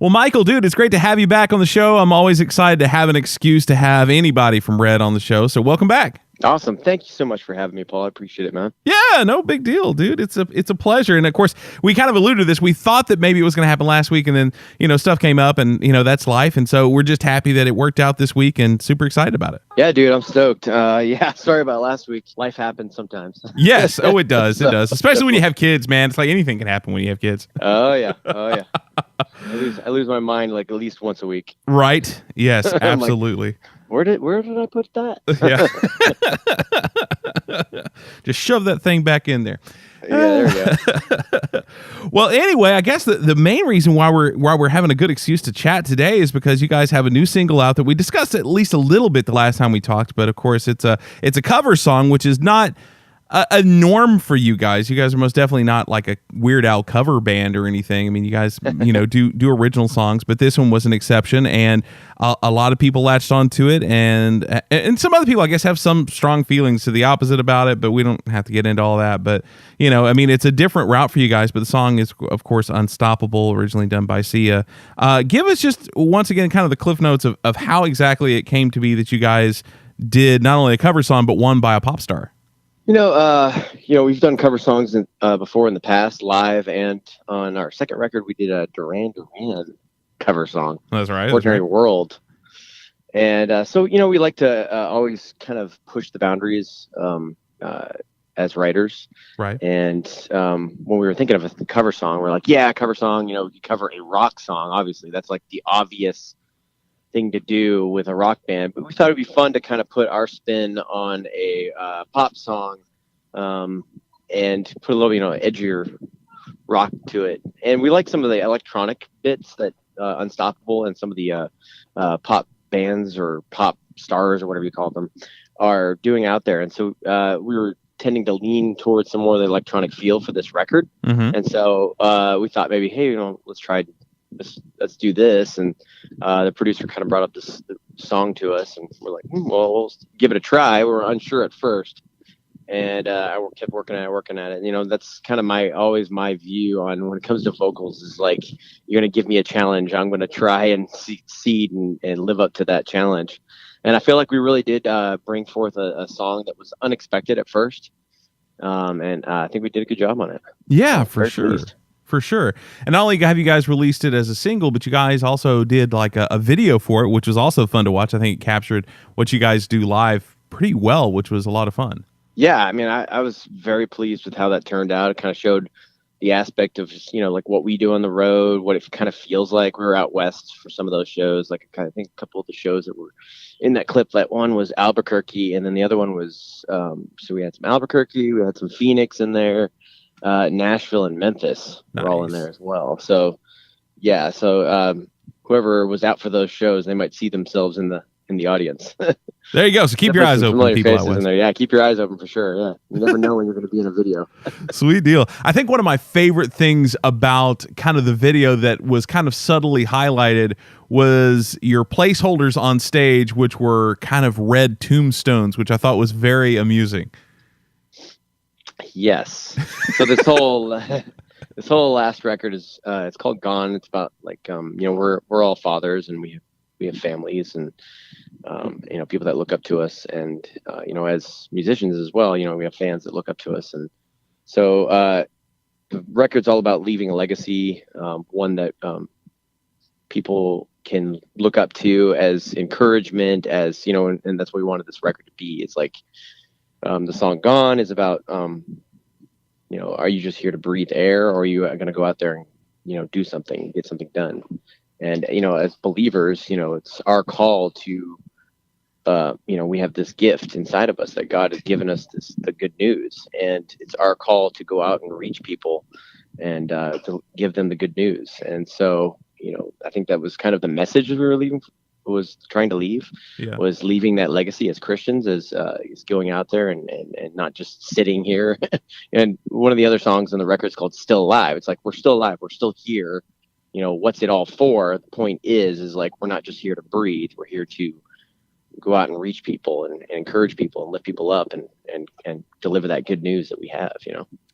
Well, Michael, dude, it's great to have you back on the show. I'm always excited to have an excuse to have anybody from Red on the show. So welcome back. Awesome. Thank you so much for having me, Paul. I appreciate it, man. Yeah, no big deal, dude. It's a pleasure. And of course, we kind of alluded to this. We thought that maybe it was going to happen last week, and then, stuff came up, and, that's life. And so we're just happy that it worked out this week and super excited about it. Yeah, dude, I'm stoked. Sorry about last week. Life happens sometimes. Yes. Oh, it does. It does. Especially when you have kids, man. It's like anything can happen when you have kids. Oh, yeah. I lose my mind like at least once a week. Right. Yes, absolutely. Where did I put that? Yeah. Just shove that thing back in there. Yeah, there we go. Well, anyway, I guess the main reason why we're having a good excuse to chat today is because you guys have a new single out that we discussed at least a little bit the last time we talked, but of course it's a cover song, which is not a norm for you guys. You guys are most definitely not like a Weird Al cover band or anything. I mean, you guys, do original songs, but this one was an exception, and a lot of people latched onto it, and some other people, I guess, have some strong feelings to the opposite about it, but we don't have to get into all that. But, it's a different route for you guys, but the song is, of course, Unstoppable, originally done by Sia. Give us just, once again, kind of the cliff notes of how exactly it came to be that you guys did not only a cover song, but one by a pop star. We've done cover songs before in the past, live, and on our second record, we did a Duran Duran cover song. That's right. Ordinary World. And so, we like to always kind of push the boundaries as writers. Right. And when we were thinking of a cover song, we're like, yeah, cover song, you cover a rock song. Obviously, that's like the obvious thing to do with a rock band, but we thought it'd be fun to kind of put our spin on a pop song and put a little edgier rock to it. And we like some of the electronic bits that Unstoppable and some of the pop bands or pop stars or whatever you call them are doing out there. And so we were tending to lean towards some more of the electronic feel for this record. Mm-hmm. And so we thought maybe, hey, let's try let's do this. And the producer kind of brought up this song to us, and we're like, we'll give it a try. We were unsure at first, and I kept working at it. That's kind of always my view on when it comes to vocals is like, you're going to give me a challenge, I'm going to try and succeed and live up to that challenge. And I feel like we really did bring forth a song that was unexpected at first. And I think we did a good job on it. Yeah, for sure. Pleased. For sure. And not only have you guys released it as a single, but you guys also did like a video for it, which was also fun to watch. I think it captured what you guys do live pretty well, which was a lot of fun. Yeah, I mean, I was very pleased with how that turned out. It kind of showed the aspect of, like what we do on the road, what it kind of feels like. We were out west for some of those shows. Like I think a couple of the shows that were in that clip, that one was Albuquerque, and then the other one was, so we had some Albuquerque, we had some Phoenix in there. Nashville and Memphis were all in there as well. So yeah, whoever was out for those shows, they might see themselves in the audience. There you go. So keep your eyes open, people out west. In there. Yeah, keep your eyes open for sure. Yeah, you never know when you're going to be in a video. Sweet deal. I think one of my favorite things about kind of the video that was kind of subtly highlighted was your placeholders on stage, which were kind of red tombstones, which I thought was very amusing. Yes. So this whole last record is it's called Gone. It's about like we're all fathers, and we have families, and people that look up to us, and as musicians as well, we have fans that look up to us. And so the record's all about leaving a legacy, one that people can look up to as encouragement, as and that's what we wanted this record to be. It's like the song Gone is about, are you just here to breathe air, or are you going to go out there and, do something, get something done? And, as believers, it's our call to, we have this gift inside of us that God has given us, the good news. And it's our call to go out and reach people and to give them the good news. And so, I think that was kind of the message we were trying to leave, was leaving that legacy as Christians, as going out there and not just sitting here. And one of the other songs on the record is called Still Alive. It's like, we're still alive, we're still here. What's it all for? The point is like, we're not just here to breathe, we're here to go out and reach people and encourage people and lift people up and deliver that good news that we have.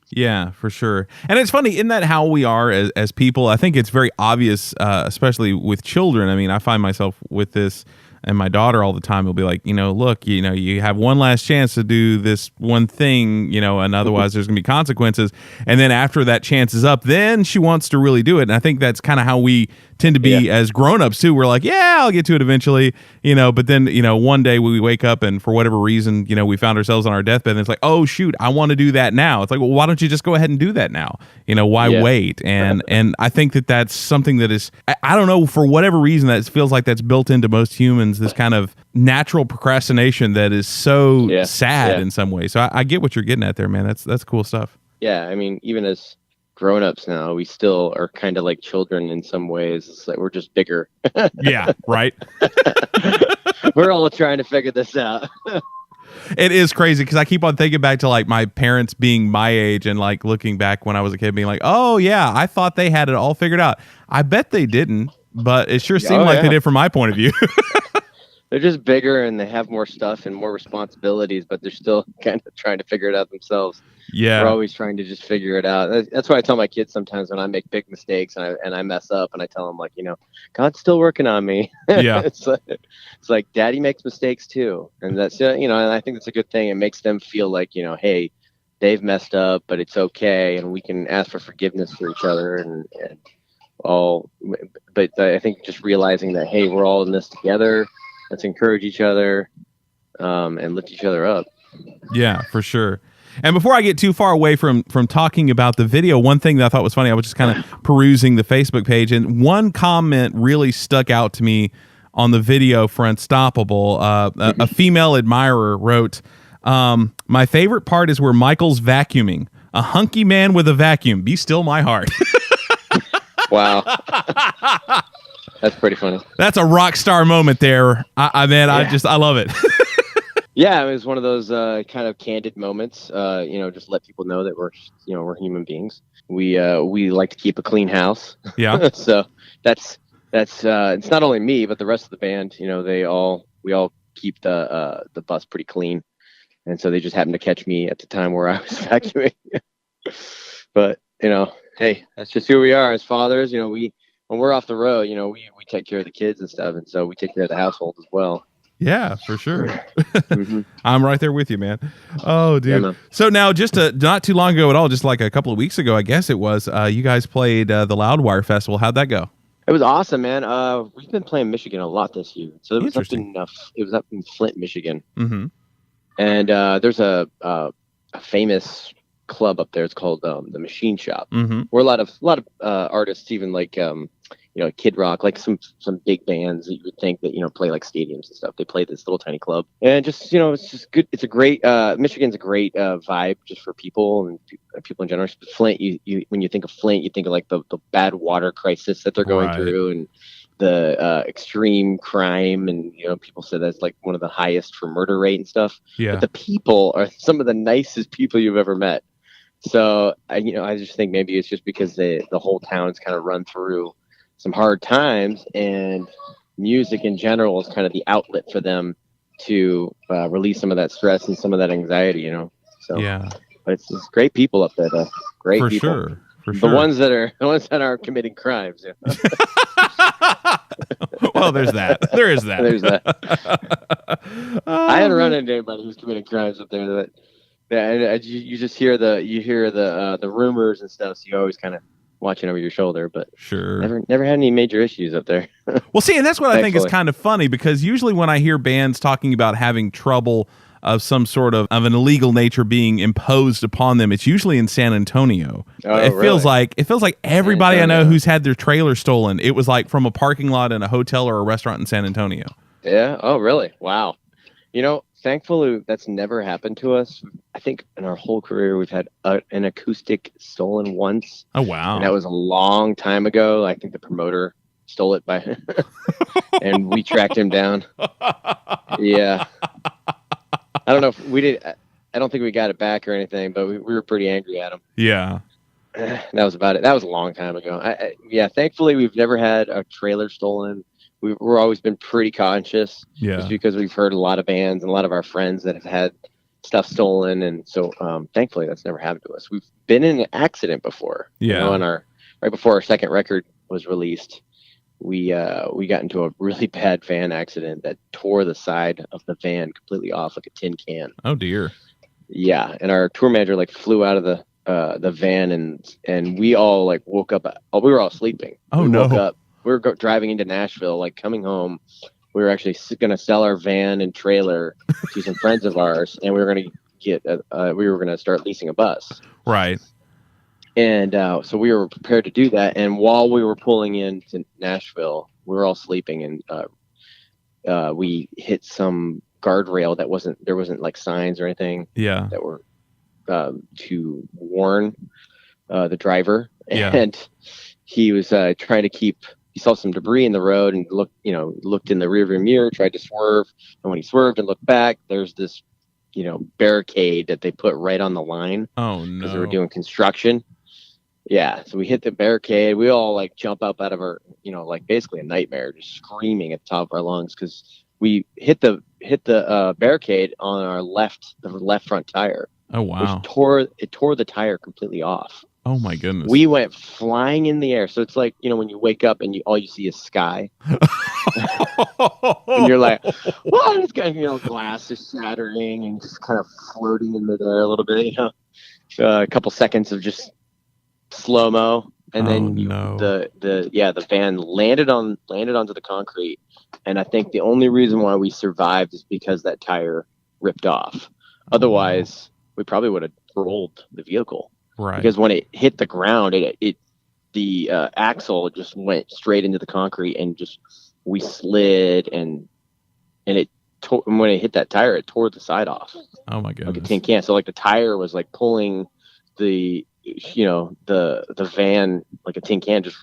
Yeah, for sure. And it's funny, isn't that how we are as people? I think it's very obvious, especially with children. I mean, I find myself with this, and my daughter all the time will be like, look, you have one last chance to do this one thing, and otherwise there's going to be consequences. And then after that chance is up, then she wants to really do it. And I think that's kind of how we tend to be as grown-ups too. We're like, yeah, I'll get to it eventually, but then, one day we wake up and for whatever reason, we found ourselves on our deathbed and it's like, oh shoot, I want to do that now. It's like, well, why don't you just go ahead and do that now? Why wait? And I think that that's something that is, I don't know, for whatever reason, that feels like that's built into most humans, this kind of natural procrastination that is so sad in some ways. So I get what you're getting at there, man. That's cool stuff. Yeah. I mean, even as grown-ups now, we still are kind of like children in some ways. It's like we're just bigger. Yeah, right. We're all trying to figure this out. It is crazy because I keep on thinking back to like my parents being my age and like looking back when I was a kid being like, oh yeah, I thought they had it all figured out. I bet they didn't, but it sure seemed like they did from my point of view. They're just bigger and they have more stuff and more responsibilities, but they're still kind of trying to figure it out themselves. Yeah, we're always trying to just figure it out. That's why I tell my kids sometimes when I make big mistakes and I mess up, and I tell them like, God's still working on me. Yeah, it's like Daddy makes mistakes too, and that's and I think that's a good thing. It makes them feel like hey, they've messed up, but it's okay, and we can ask for forgiveness for each other and all. But I think just realizing that hey, we're all in this together. Let's encourage each other and lift each other up. Yeah, for sure. And before I get too far away from talking about the video, one thing that I thought was funny, I was just kind of perusing the Facebook page, and one comment really stuck out to me on the video for Unstoppable. A female admirer wrote, my favorite part is where Michael's vacuuming. A hunky man with a vacuum. Be still my heart. Wow. That's pretty funny. That's a rock star moment there. I love it. Yeah, it was one of those kind of candid moments. Just let people know that we're human beings. We like to keep a clean house. Yeah. So that's it's not only me but the rest of the band. We all keep the bus pretty clean, and so they just happened to catch me at the time where I was vacuuming. But hey, that's just who we are as fathers. When we're off the road, we take care of the kids and stuff, and so we take care of the household as well. Yeah, for sure. I'm right there with you, man. Oh, dude. Yeah, so now, just not too long ago at all, just like a couple of weeks ago, I guess it was, you guys played the Loudwire Festival. How'd that go? It was awesome, man. We've been playing Michigan a lot this year. So it was up in Flint, Michigan. Mm-hmm. And there's a famous club up there. It's called the Machine Shop. Mm-hmm. Where a lot of artists, even like Kid Rock, like some big bands that you would think that play like stadiums and stuff. They play this little tiny club, and just it's just good. It's a great Michigan's a great vibe just for people and people in general. Flint, you when you think of Flint, you think of like the bad water crisis that they're going through and the extreme crime, and people say that's like one of the highest for murder rate and stuff. Yeah, but the people are some of the nicest people you've ever met. So I just think maybe it's just because the whole town's kind of run through some hard times, and music in general is kind of the outlet for them to release some of that stress and some of that anxiety, So yeah, but it's great people up there, though. Great for people. Sure. For the ones that are committing crimes. Yeah. Well, there's that. There is that. There's that. I hadn't run into anybody who's committing crimes up there. You just hear the rumors and stuff. So you always kind of watching over your shoulder, but sure, never had any major issues up there. Well, see, and that's what I think is kind of funny, because usually when I hear bands talking about having trouble of some sort of an illegal nature being imposed upon them, it's usually in San Antonio. Oh, it feels like everybody I know who's had their trailer stolen, it was like from a parking lot in a hotel or a restaurant in San Antonio. Yeah. Oh, really? Wow. Thankfully, that's never happened to us. I think in our whole career, we've had an acoustic stolen once. Oh, wow. And that was a long time ago. I think the promoter stole it and we tracked him down. Yeah. I don't know if we did. I don't think we got it back or anything, but we were pretty angry at him. Yeah. That was about it. That was a long time ago. Thankfully, we've never had a trailer stolen. We're always been pretty conscious, just because we've heard a lot of bands and a lot of our friends that have had stuff stolen, and so thankfully that's never happened to us. We've been in an accident before. Yeah. On our right before our second record was released, we got into a really bad van accident that tore the side of the van completely off like a tin can. Oh dear. Yeah, and our tour manager like flew out of the van, and we all like woke up. We were all sleeping. Oh, we woke no. up. We were driving into Nashville, like coming home. We were actually going to sell our van and trailer to some friends of ours, and we were going to start leasing a bus. Right. And so we were prepared to do that. And while we were pulling into Nashville, we were all sleeping, and we hit some guardrail there wasn't like signs or anything Yeah. that were to warn the driver. Yeah. And he was trying to he saw some debris in the road and looked in the rearview mirror, tried to swerve. And when he swerved and looked back, there's this, barricade that they put right on the line. Oh Because they no. were doing construction. Yeah. So we hit the barricade. We all like jump up out of our, like basically a nightmare, just screaming at the top of our lungs because we hit the barricade on the left front tire. Oh wow. Which tore the tire completely off. Oh my goodness. We went flying in the air. So it's like, when you wake up and all you see is sky. And you're like, what is going on? Glass is shattering and just kind of floating in midair a little bit, a couple seconds of just slow-mo. And then the van landed onto the concrete. And I think the only reason why we survived is because that tire ripped off. Otherwise, we probably would have rolled the vehicle. Right. Because when it hit the ground, the axle just went straight into the concrete, and we slid, and when it hit that tire, it tore the side off. Oh my goodness. Like a tin can. So like the tire was like pulling the van like a tin can, just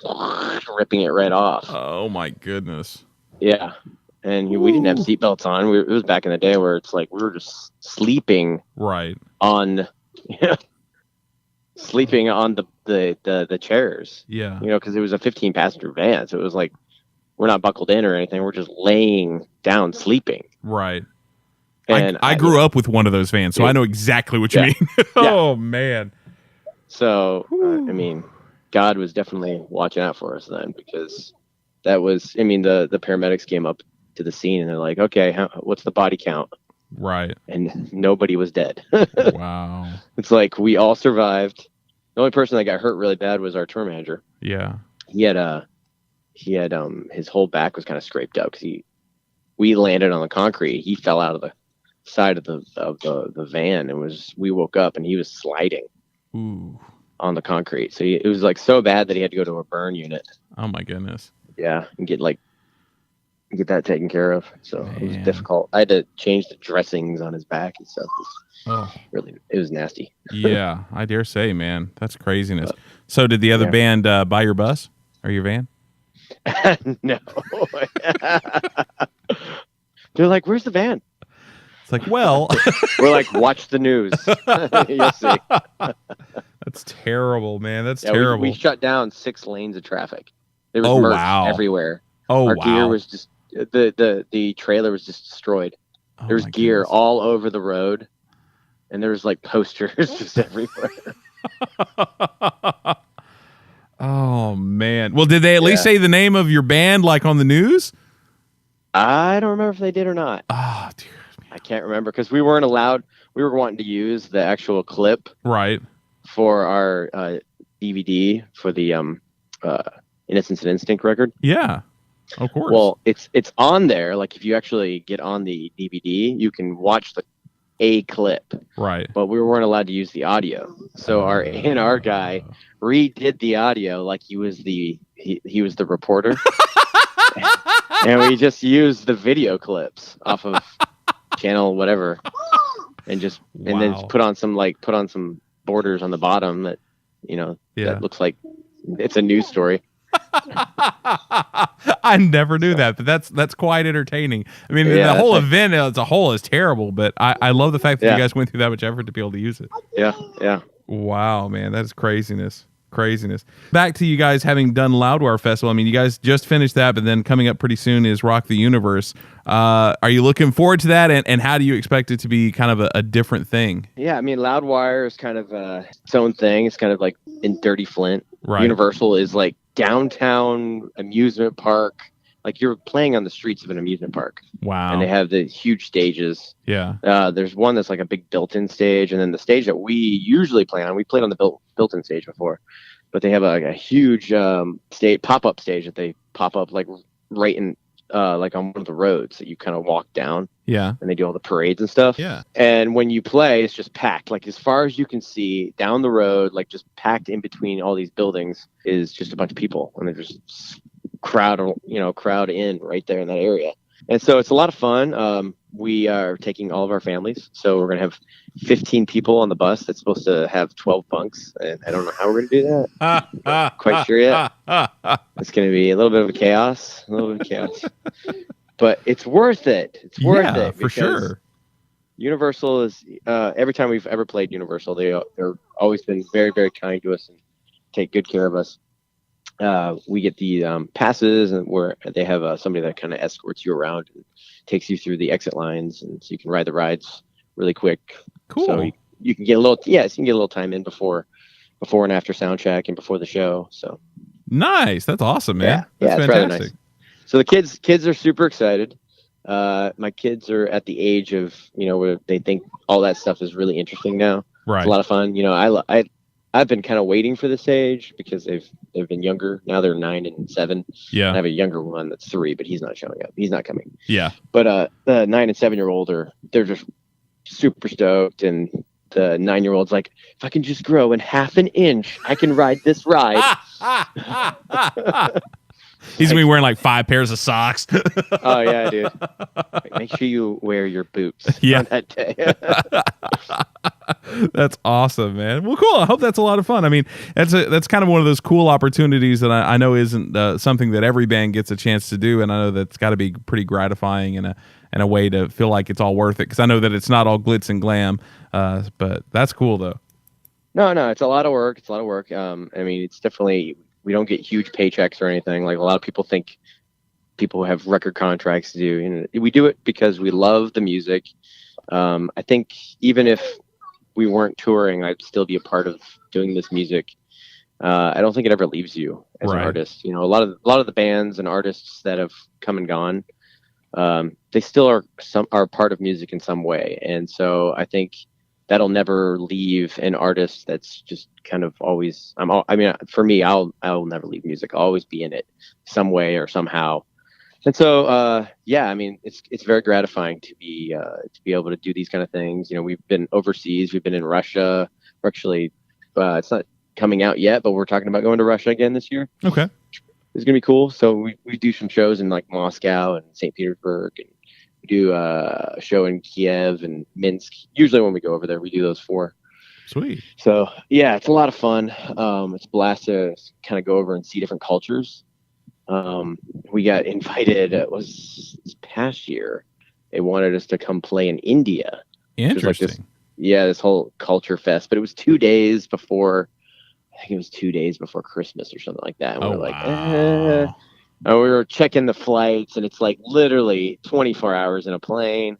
ripping it right off. Oh my goodness. Yeah. And we didn't have seatbelts on. It was back in the day where it's like we were just sleeping Right. on sleeping on the chairs. Yeah. Because it was a 15-passenger van, so it was like we're not buckled in or anything. We're just laying down sleeping. Right. And I grew up with one of those vans, so I know exactly what you mean. Oh man. So God was definitely watching out for us then, because that was. The paramedics came up to the scene and they're like, "Okay, what's the body count?" Right. And nobody was dead. Wow. It's like we all survived. The only person that got hurt really bad was our tour manager. Yeah. He had his whole back was kind of scraped up because we landed on the concrete. He fell out of the side of the van, and we woke up and he was sliding Ooh. on the concrete. So it was like so bad that he had to go to a burn unit. Oh my goodness. Yeah, and get that taken care of. So it was Man. difficult. I had to change the dressings on his back and stuff. Oh. It was nasty. Yeah, I dare say, man. That's craziness. So did the other band buy your bus or your van? No. They're like, "Where's the van?" It's like, well, We're like, "Watch the news." You'll see. that's terrible, man. That's Yeah, terrible. We shut down 6 lanes of traffic. There was Oh, merch wow. everywhere. Oh, Our wow. gear was just the trailer was just destroyed. Oh, There was my gear goodness. all over the road, and there was like posters just everywhere. Oh man. Well, did they at least Yeah. say the name of your band like on the news? I don't remember if they did or not. Oh, dear. I can't remember because we weren't allowed. We were wanting to use the actual clip Right. for our DVD for the Innocence and Instinct record. Yeah. Of course. Well, it's on there. Like if you actually get on the DVD, you can watch a clip, right. but we weren't allowed to use the audio. So our A&R guy redid the audio like he was the reporter, and we just used the video clips off of channel whatever, and then Wow. put on some borders on the bottom that Yeah. that looks like it's a news story. I never knew that, but that's quite entertaining. I mean, Yeah, the whole that's event as a whole is terrible, but I love the fact that Yeah. you guys went through that much effort to be able to use it. Yeah. Wow, man, that is craziness. Craziness. Back to you guys having done Loudwire Festival. I mean, you guys just finished that, but then coming up pretty soon is Rock the Universe. Are you looking forward to that? And how do you expect it to be kind of a different thing? Yeah, I mean, Loudwire is kind of its own thing. It's kind of like in Dirty Flint. Right. Universal is like downtown amusement park. Like you're playing on the streets of an amusement park. Wow. And they have the huge stages. Yeah. There's one that's like a big built-in stage, and then the stage that we usually play on, we played on the built-in stage before, but they have a huge pop-up stage that they pop up like right in like on one of the roads that you kind of walk down. Yeah. And they do all the parades and stuff. Yeah. And when you play, it's just packed. Like as far as you can see down the road, like just packed in between all these buildings is just a bunch of people, and they're just crowd in right there in that area. And so it's a lot of fun. We are taking all of our families, so we're gonna have 15 people on the bus that's supposed to have 12 bunks, and I don't know how we're gonna do that. Not quite sure yet. It's gonna be a little bit of chaos, but it's worth it. It's worth it for sure. Universal is every time we've ever played Universal, they're always been very, very kind to us and take good care of us. We get the passes, and where they have somebody that kind of escorts you around and takes you through the exit lines, and so you can ride the rides really quick. Cool. So you can get a little, so you can get a little time in before and after sound check and before the show. So nice. That's awesome, man. Yeah, That's it's fantastic. rather nice. So the kids are super excited. My kids are at the age of where they think all that stuff is really interesting now. Right. It's a lot of fun. I've been kind of waiting for this age because they've been younger. Now they're 9 and 7. Yeah. I have a younger one that's 3, but he's not showing up. He's not coming. Yeah. But the 9 and 7-year-old they're just super stoked, and the 9-year-old's like, if I can just grow in half an inch, I can ride this ride. He's gonna be wearing like 5 pairs of socks. Oh yeah, dude. Make sure you wear your boots. Yeah. On that day. That's awesome, man. Well, cool. I hope that's a lot of fun. I mean, that's kind of one of those cool opportunities that I know isn't something that every band gets a chance to do, and I know that's got to be pretty gratifying and a way to feel like it's all worth it. Because I know that it's not all glitz and glam, but that's cool though. No, it's a lot of work. I mean, it's definitely, we don't get huge paychecks or anything. Like a lot of people think people have record contracts to do. We do it because we love the music. I think even if we weren't touring, I'd still be a part of doing this music. I don't think it ever leaves you as an artist. A lot of the bands and artists that have come and gone, they still are part of music in some way. And so I think that'll never leave an artist that's just kind of always, for me, I'll never leave music. I'll always be in it some way or somehow. And so, it's very gratifying to be able to do these kind of things. We've been overseas. We've been in Russia. We're actually, it's not coming out yet, but we're talking about going to Russia again this year. Okay. It's going to be cool. So we do some shows in like Moscow and St. Petersburg, and we do a show in Kiev and Minsk. Usually when we go over there, we do those 4. Sweet. So yeah, it's a lot of fun. It's a blast to kind of go over and see different cultures. We got invited, it was this past year, they wanted us to come play in India. Interesting. This whole culture fest, but it was 2 days before, I think it was 2 days before Christmas or something like that. And we were like, And we were checking the flights, and it's like literally 24 hours in a plane.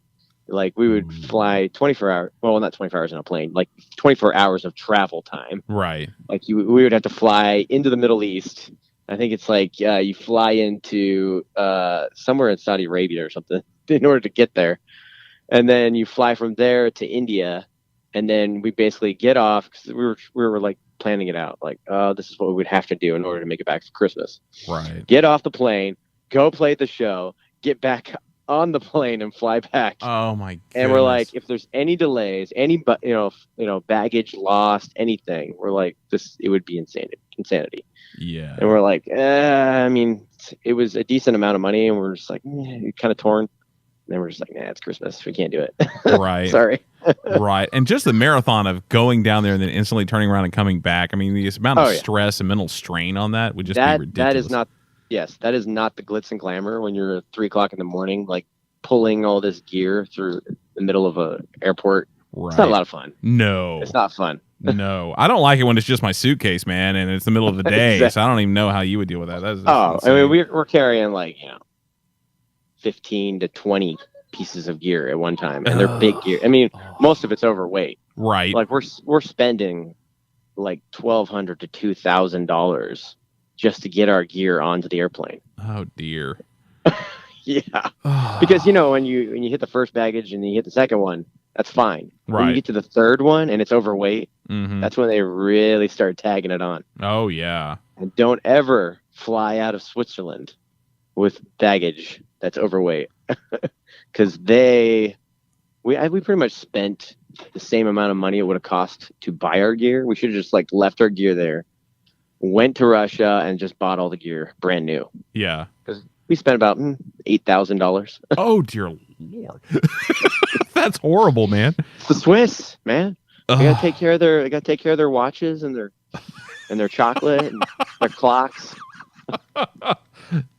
Like we would fly 24 hours, well, not 24 hours in a plane, like 24 hours of travel time. Right. Like we would have to fly into the Middle East. I think it's like you fly into somewhere in Saudi Arabia or something in order to get there. And then you fly from there to India. And then we basically get off, because we were like planning it out. Like, this is what we would have to do in order to make it back for Christmas. Right. Get off the plane, go play at the show, get back on the plane and fly back. Oh my goodness. And we're like, if there's any delays, any baggage lost, anything, we're like, it would be insanity. Yeah. And we're like, it was a decent amount of money, and we're just like, kind of torn. And then we're just like, it's Christmas, we can't do it. Right. Sorry. Right. And just the marathon of going down there and then instantly turning around and coming back. I mean, the amount of stress and mental strain on that would just be ridiculous. That is not the glitz and glamour when you're at 3:00 in the morning, like pulling all this gear through the middle of a airport. Right. It's not a lot of fun. No. It's not fun. No, I don't like it when it's just my suitcase, man, and it's the middle of the day, Exactly. so I don't even know how you would deal with that. That's Oh, I insane. mean, we're carrying like 15 to 20 pieces of gear at one time, and they're big gear. I mean, most of it's overweight. Right. Like we're spending like $1,200 to $2,000 just to get our gear onto the airplane. Oh dear. Yeah, because when you hit the first baggage and you hit the second one, that's fine. When Right. you get to the third one and it's overweight, Mhm. that's when they really start tagging it on. Oh yeah. And don't ever fly out of Switzerland with baggage that's overweight, because we pretty much spent the same amount of money it would have cost to buy our gear. We should have just like left our gear there, went to Russia, and just bought all the gear brand new. Yeah. Because we spent about $8,000. Oh dear Lord. That's horrible, man. It's the Swiss, man. They Ugh. gotta take care of their watches and their chocolate and their clocks.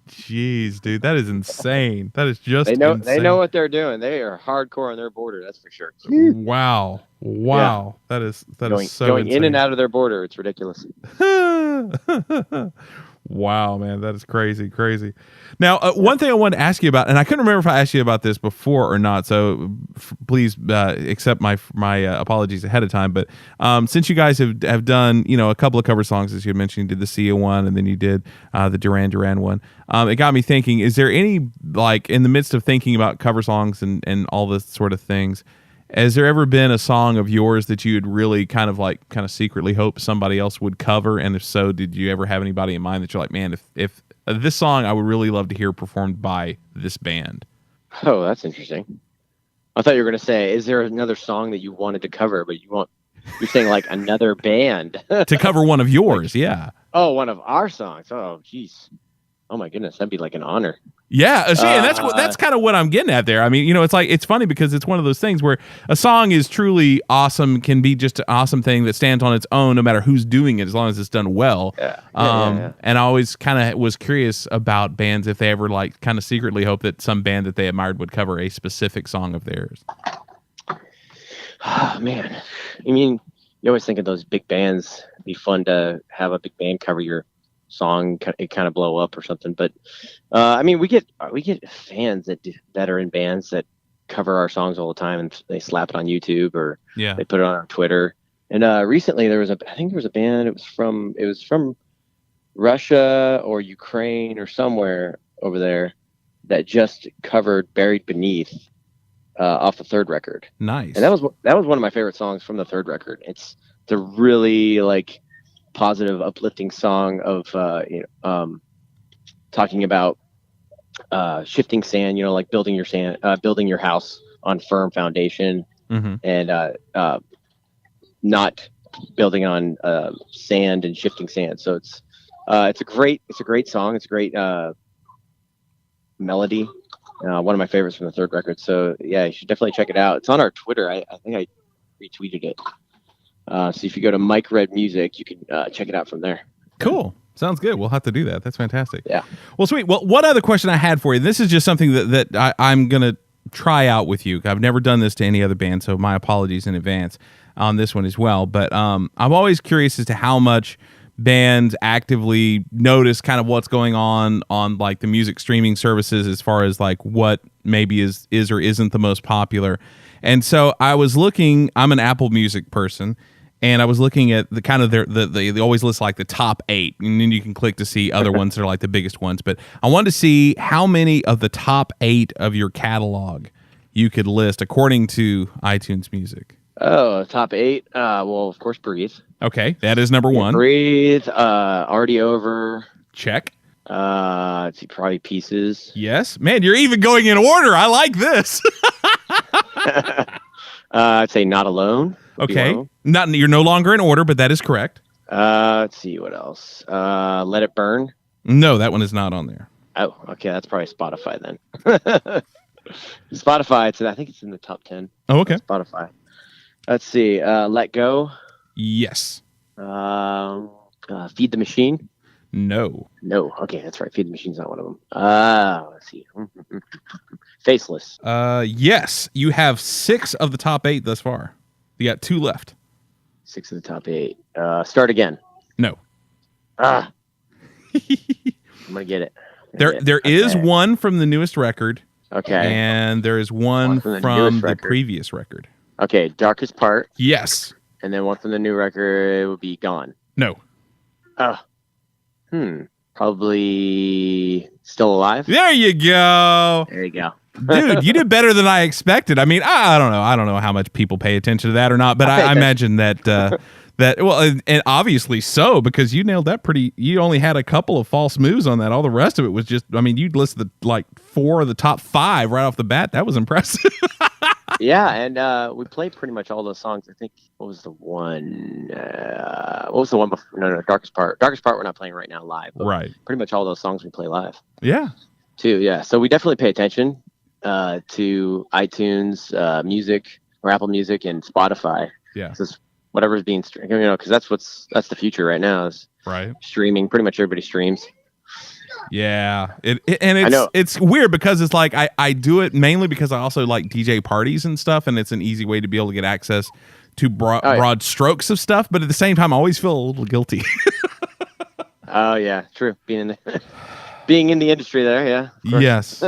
Jeez, dude, that is insane. That is just They know insane. what they're doing. They are hardcore on their border, that's for sure. Wow. That is so going in and insane. out of their border, it's ridiculous. Wow, man, that is crazy. Now, one thing I wanted to ask you about, and I couldn't remember if I asked you about this before or not, so please accept my apologies ahead of time. But since you guys have done a couple of cover songs, as you mentioned, you did the Sia one, and then you did the Duran Duran one, it got me thinking: is there any, like, in the midst of thinking about cover songs and all this sort of things, has there ever been a song of yours that you had really kind of secretly hoped somebody else would cover? And if so, did you ever have anybody in mind that you're like, man, if this song I would really love to hear performed by this band? Oh, that's interesting. I thought you were going to say, is there another song that you wanted to cover, but you're saying like another band To cover one of yours, yeah. Oh, one of our songs. Oh, geez. Oh my goodness, that'd be like an honor. Yeah, see, and that's kind of what I'm getting at there. I mean, it's funny because it's one of those things where a song is truly awesome, can be just an awesome thing that stands on its own, no matter who's doing it, as long as it's done well. Yeah. And I always kind of was curious about bands if they ever kind of secretly hope that some band that they admired would cover a specific song of theirs. Oh man, I mean, you always think of those big bands. It'd be fun to have a big band cover your song, it kind of blow up or something. But I mean, we get fans that are in bands that cover our songs all the time, and they slap it on YouTube or they put it on our Twitter. And recently there was a band. It was from Russia or Ukraine or somewhere over there that just covered "Buried Beneath" off the third record. Nice. And that was one of my favorite songs from the third record. It's a really like positive, uplifting song of talking about shifting sand, like building your house on firm foundation, and not building on sand and shifting sand. So it's a great song. It's a great melody. One of my favorites from the third record. So yeah, you should definitely check it out. It's on our Twitter. I think I retweeted it. So if you go to Mike Red Music, you can check it out from there. Cool. Sounds good. We'll have to do that. That's fantastic. Yeah. Well, sweet. Well, one other question I had for you. This is just something that I'm going to try out with you. I've never done this to any other band, so my apologies in advance on this one as well. But I'm always curious as to how much bands actively notice kind of what's going on like the music streaming services as far as like what maybe is or isn't the most popular. And so I was looking, I'm an Apple Music person, and I was looking at the kind of they always list like the top 8, and then you can click to see other ones that are like the biggest ones. But I wanted to see how many of the top 8 of your catalog you could list according to iTunes Music. Oh, top 8. Well, of course, Breathe. Okay, that is number 1. Breathe. Already Over. Check. Let's see, probably Pieces. Yes, man, you're even going in order. I like this. I'd say Not Alone. Okay, you're no longer in order, but that is correct. Let's see what else. Let It Burn. No, that one is not on there. Oh, okay, that's probably Spotify then. Spotify. I think it's in the top 10. Oh, okay. Spotify. Let's see. Let Go. Yes. Feed the Machine. No. Okay, that's right. Feed the Machine's not one of them. Let's see. Faceless. Yes, you have 6 of the top 8 thus far. You got 2 left. 6 of the top 8. Start Again. No. I'm gonna get it. There is one from the newest record. Okay. And there is one from the previous record. Okay, Darkest Part. Yes. And then one from the new record would be Gone. No. Probably Still Alive. There you go. There you go. Dude, you did better than I expected. I mean, I don't know. I don't know how much people pay attention to that or not, but I imagine that and obviously so, because you nailed that you only had a couple of false moves on that. All the rest of it was just, I mean, you'd listed like 4 of the top 5 right off the bat. That was impressive. Yeah, and we played pretty much all those songs. I think, what was the one before? No, Darkest Part. Darkest Part we're not playing right now live. Right. Pretty much all those songs we play live. Yeah. Too, yeah. So we definitely pay attention to iTunes Music or Apple Music and Spotify. Yeah. Because whatever's being streamed, because that's the future right now is right. Streaming. Pretty much everybody streams. Yeah, it's weird because it's like I do it mainly because I also like DJ parties and stuff, and it's an easy way to be able to get access to broad strokes of stuff. But at the same time, I always feel a little guilty. Oh yeah, true. Being in the industry there, yeah. Yes,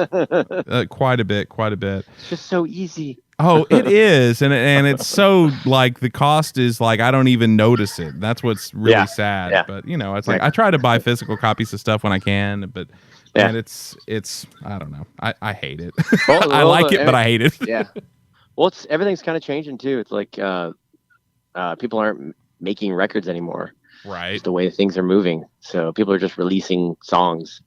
quite a bit. It's just so easy. Oh, it is, and it's so like the cost is like I don't even notice it. That's what's really sad. Yeah. But it's like I try to buy physical copies of stuff when I can, but and it's I don't know. I hate it. Well, I like it, but I hate it. Yeah. Well, everything's kind of changing too. It's like people aren't making records anymore. Right. Just the way things are moving. So people are just releasing songs,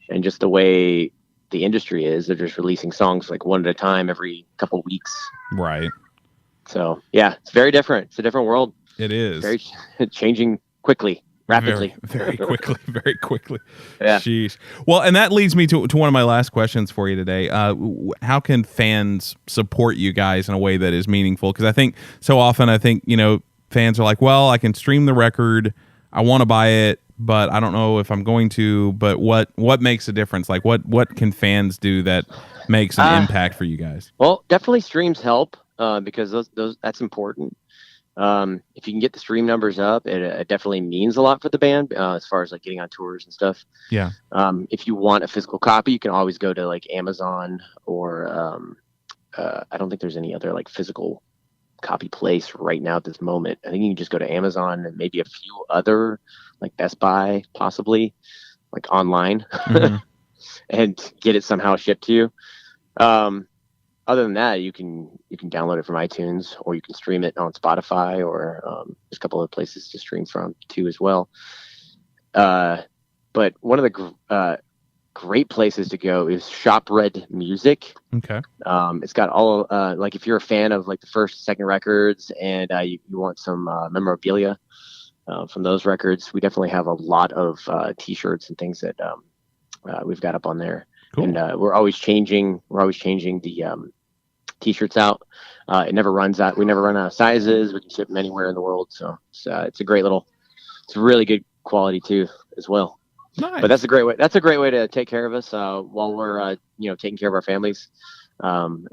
and just the way the industry is, they're just releasing songs like one at a time every couple weeks. Right. So yeah, it's very different. It's a different world. It is very changing quickly, rapidly, very quickly. Yeah. Sheesh. Well, and that leads me to one of my last questions for you today. How can fans support you guys in a way that is meaningful? Because I think so often, fans are like, well, I can stream the record, I want to buy it, but I don't know if I'm going to. But what makes a difference? Like what can fans do that makes an impact for you guys? Well, definitely streams help because those that's important. If you can get the stream numbers up, it definitely means a lot for the band as far as like getting on tours and stuff. Yeah. If you want a physical copy, you can always go to like Amazon or I don't think there's any other like physical copy place right now at this moment. I think you can just go to Amazon and maybe a few other like Best Buy, possibly like online, and get it somehow shipped to you. Other than that, you can download it from iTunes, or you can stream it on Spotify, or there's a couple of places to stream from too as well. But one of the great places to go is Shop Red Music. Okay. It's got all like if you're a fan of like the first, second records, and you want some memorabilia from those records, we definitely have a lot of T-shirts and things that we've got up on there. Cool. And we're always changing the T-shirts out. It never runs out. We never run out of sizes. We can ship them anywhere in the world. So it's a really good quality too as well. Nice. But that's a great way. That's a great way to take care of us while we're taking care of our families, and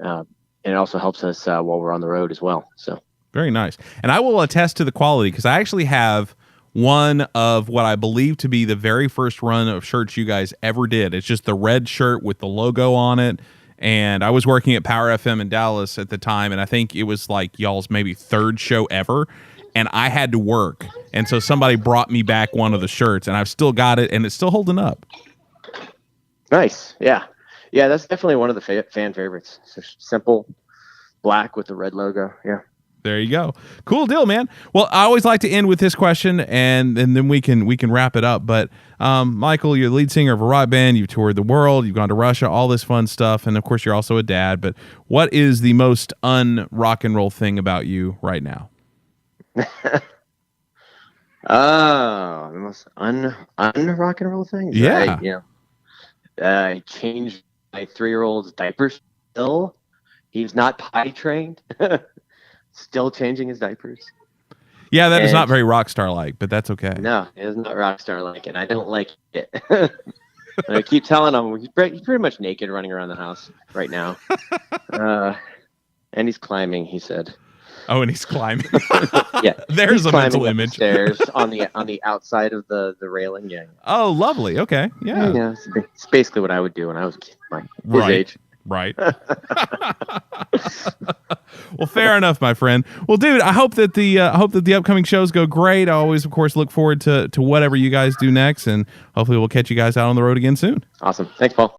it also helps us while we're on the road as well. So very nice. And I will attest to the quality because I actually have one of what I believe to be the very first run of shirts you guys ever did. It's just the red shirt with the logo on it. And I was working at Power FM in Dallas at the time, and I think it was like y'all's maybe 3rd show ever. And I had to work. And so somebody brought me back one of the shirts, and I've still got it, and it's still holding up. Nice. Yeah. Yeah, that's definitely one of the fan favorites. It's just simple, black with the red logo. Yeah. There you go. Cool deal, man. Well, I always like to end with this question, and then we can wrap it up. But Michael, you're the lead singer of a rock band. You've toured the world. You've gone to Russia, all this fun stuff. And, of course, you're also a dad. But what is the most un-rock and roll thing about you right now? The most un-rock and roll thing? Yeah. I changed my 3-year-old's diapers still. He's not potty trained. Still changing his diapers. Yeah, that is not very rock star like, but that's okay. No, it is not rock star like, and I don't like it. And I keep telling him he's pretty much naked, running around the house right now, and he's climbing. He said, Oh, and he's climbing. Yeah, There's he's a mental climbing up the image. stairs on the outside of the railing. Yeah, Oh, lovely. Okay. Yeah. yeah. It's basically what I would do when I was his Right. age. Right. Well, fair enough, my friend. Well, dude, I hope that the upcoming shows go great. I always, of course, look forward to whatever you guys do next, and hopefully we'll catch you guys out on the road again soon. Awesome. Thanks, Paul.